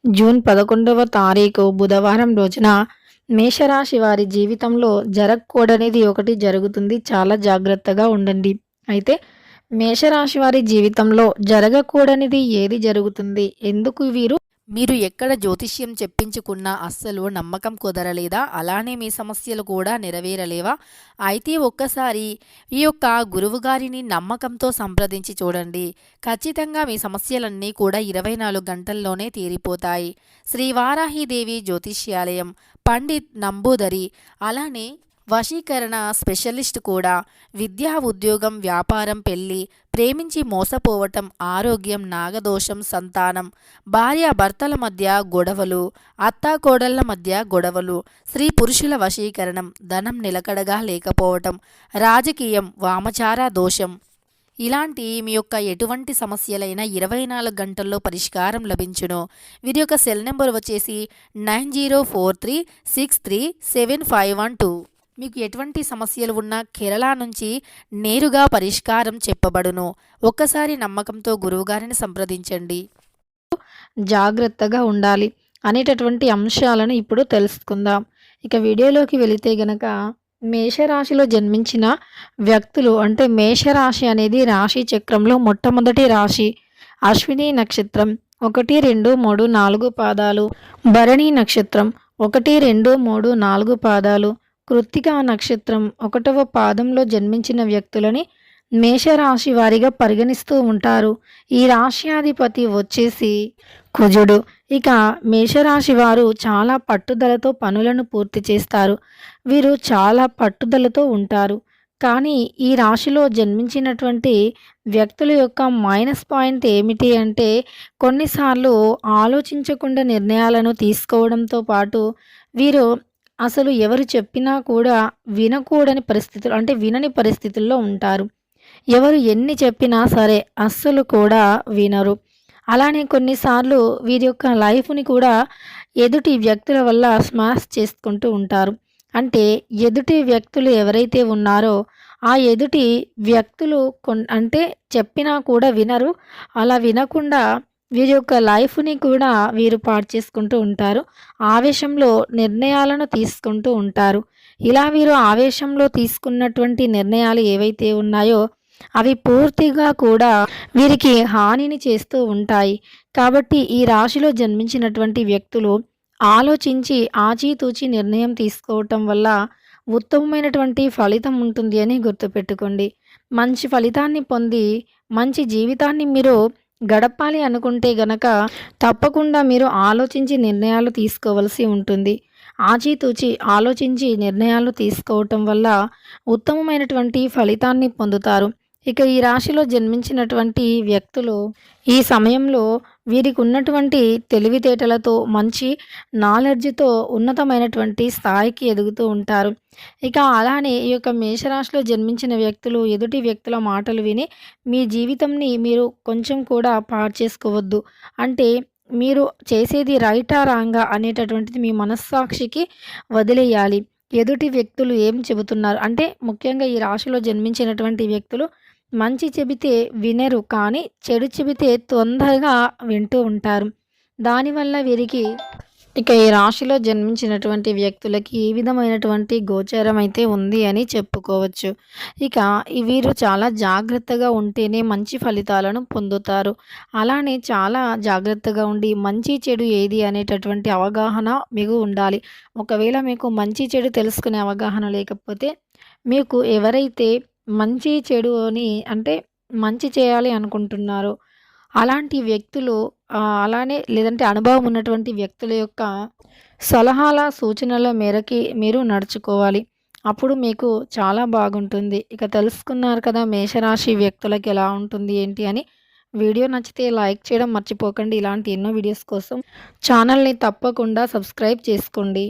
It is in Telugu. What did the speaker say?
జూన్ 11వ తారీఖు బుధవారం రోజున మేషరాశి వారి జీవితంలో జరగకూడనిది ఒకటి జరుగుతుంది. చాలా జాగ్రత్తగా ఉండండి. అయితే మేషరాశి వారి జీవితంలో జరగకూడనిది ఏది జరుగుతుంది? ఎందుకు మీరు ఎక్కడ జ్యోతిష్యం చెప్పించుకున్నా అస్సలు నమ్మకం కుదరలేదా? అలానే మీ సమస్యలు కూడా నెరవేరలేవా? అయితే ఒక్కసారి ఈ యొక్క గురువుగారిని నమ్మకంతో సంప్రదించి చూడండి. ఖచ్చితంగా మీ సమస్యలన్నీ కూడా 24 గంటల్లోనే తీరిపోతాయి. శ్రీ వారాహిదేవి జ్యోతిష్యాలయం, పండిత్ నంబూదరి, అలానే వశీకరణ స్పెషలిస్ట్ కూడా. విద్యా, ఉద్యోగం, వ్యాపారం, పెళ్లి, ప్రేమించి మోసపోవటం, ఆరోగ్యం, నాగదోషం, సంతానం, భార్యాభర్తల మధ్య గొడవలు, అత్తాకోడళ్ల మధ్య గొడవలు, స్త్రీ పురుషుల వశీకరణం, ధనం నిలకడగా లేకపోవటం, రాజకీయం, వామచార దోషం, ఇలాంటి మీ యొక్క ఎటువంటి సమస్యలైనా 24 గంటల్లో పరిష్కారం లభించును. వీరి యొక్క సెల్ నెంబర్ వచ్చేసి 9043637512. మీకు ఎటువంటి సమస్యలు ఉన్నా కేరళ నుంచి నేరుగా పరిష్కారం చెప్పబడును. ఒక్కసారి నమ్మకంతో గురువుగారిని సంప్రదించండి. జాగ్రత్తగా ఉండాలి అనేటటువంటి అంశాలను ఇప్పుడు తెలుసుకుందాం. ఇక వీడియోలోకి వెళితే గనక మేషరాశిలో జన్మించిన వ్యక్తులు, అంటే మేషరాశి అనేది రాశి చక్రంలో మొట్టమొదటి రాశి. అశ్విని నక్షత్రం 1, 2, 3, 4 పాదాలు, భరణి నక్షత్రం 1, 2, 3, 4 పాదాలు, కృత్తిక నక్షత్రం 1వ పాదంలో జన్మించిన వ్యక్తులని మేషరాశి వారిగా పరిగణిస్తూ ఉంటారు. ఈ రాశ్యాధిపతి వచ్చేసి కుజుడు. ఇక మేషరాశి వారు చాలా పట్టుదలతో పనులను పూర్తి చేస్తారు. వీరు చాలా పట్టుదలతో ఉంటారు. కానీ ఈ రాశిలో జన్మించినటువంటి వ్యక్తుల యొక్క మైనస్ పాయింట్ ఏమిటి అంటే, కొన్నిసార్లు ఆలోచించకుండా నిర్ణయాలను తీసుకోవడంతో పాటు వీరు అసలు ఎవరు చెప్పినా కూడా వినకూడని పరిస్థితులు, అంటే వినని పరిస్థితుల్లో ఉంటారు. ఎవరు ఎన్ని చెప్పినా సరే అస్సలు కూడా వినరు. అలానే కొన్నిసార్లు వీరి యొక్క లైఫ్ని కూడా ఎదుటి వ్యక్తుల వల్ల స్మాష్ చేసుకుంటూ ఉంటారు. అంటే ఎదుటి వ్యక్తులు ఎవరైతే ఉన్నారో ఆ ఎదుటి వ్యక్తులు అంటే చెప్పినా కూడా వినరు. అలా వినకుండా వీరి యొక్క లైఫ్ని కూడా వీరు పాడు చేసుకుంటూ ఉంటారు. ఆవేశంలో నిర్ణయాలను తీసుకుంటూ ఉంటారు. ఇలా వీరు ఆవేశంలో తీసుకున్నటువంటి నిర్ణయాలు ఏవైతే ఉన్నాయో అవి పూర్తిగా కూడా వీరికి హానిని చేస్తూ ఉంటాయి. కాబట్టి ఈ రాశిలో జన్మించినటువంటి వ్యక్తులు ఆలోచించి ఆచితూచి నిర్ణయం తీసుకోవటం వల్ల ఉత్తమమైనటువంటి ఫలితం ఉంటుంది అని గుర్తుపెట్టుకోండి. మంచి ఫలితాన్ని పొంది మంచి జీవితాన్ని మీరు గడపాలి అనుకుంటే గనక తప్పకుండా మీరు ఆలోచించి నిర్ణయాలు తీసుకోవలసి ఉంటుంది. ఆచితూచి ఆలోచించి నిర్ణయాలు తీసుకోవటం వల్ల ఉత్తమమైనటువంటి ఫలితాన్ని పొందుతారు. ఇక ఈ రాశిలో జన్మించినటువంటి వ్యక్తులు ఈ సమయంలో వీరికి ఉన్నటువంటి తెలివితేటలతో మంచి నాలెడ్జ్తో ఉన్నతమైనటువంటి స్థాయికి ఎదుగుతూ ఉంటారు. ఇక అలానే ఈ యొక్క మేషరాశిలో జన్మించిన వ్యక్తులు ఎదుటి వ్యక్తుల మాటలు విని మీ జీవితంని మీరు కొంచెం కూడా పాడు చేసుకోవద్దు. అంటే మీరు చేసేది రైటా రాంగా అనేటటువంటిది మీ మనస్సాక్షికి వదిలేయాలి. ఎదుటి వ్యక్తులు ఏం చెబుతున్నారు అంటే, ముఖ్యంగా ఈ రాశిలో జన్మించినటువంటి వ్యక్తులు మంచి చెబితే వినరు, కానీ చెడు చెబితే తొందరగా వింటూ ఉంటారు. దానివల్ల వీరికి ఇక ఈ రాశిలో జన్మించినటువంటి వ్యక్తులకి ఏ విధమైనటువంటి గోచారం అయితే ఉంది అని చెప్పుకోవచ్చు. ఇక వీరు చాలా జాగ్రత్తగా ఉంటేనే మంచి ఫలితాలను పొందుతారు. అలానే చాలా జాగ్రత్తగా ఉండి మంచి చెడు ఏది అనేటటువంటి అవగాహన మీకు ఉండాలి. ఒకవేళ మీకు మంచి చెడు తెలుసుకునే అవగాహన లేకపోతే, మీకు ఎవరైతే మంచి చెడు అని అంటే మంచి చేయాలి అనుకుంటున్నారో అలాంటి వ్యక్తులు, అలానే లేదంటే అనుభవం ఉన్నటువంటి వ్యక్తుల యొక్క సలహాల సూచనల మేరకి మీరు నడుచుకోవాలి. అప్పుడు మీకు చాలా బాగుంటుంది. ఇక తెలుసుకున్నారు కదా మేషరాశి వ్యక్తులకి ఎలా ఉంటుంది ఏంటి అని. వీడియో నచ్చితే లైక్ చేయడం మర్చిపోకండి. ఇలాంటి ఎన్నో వీడియోస్ కోసం ఛానల్ని తప్పకుండా సబ్స్క్రైబ్ చేసుకోండి.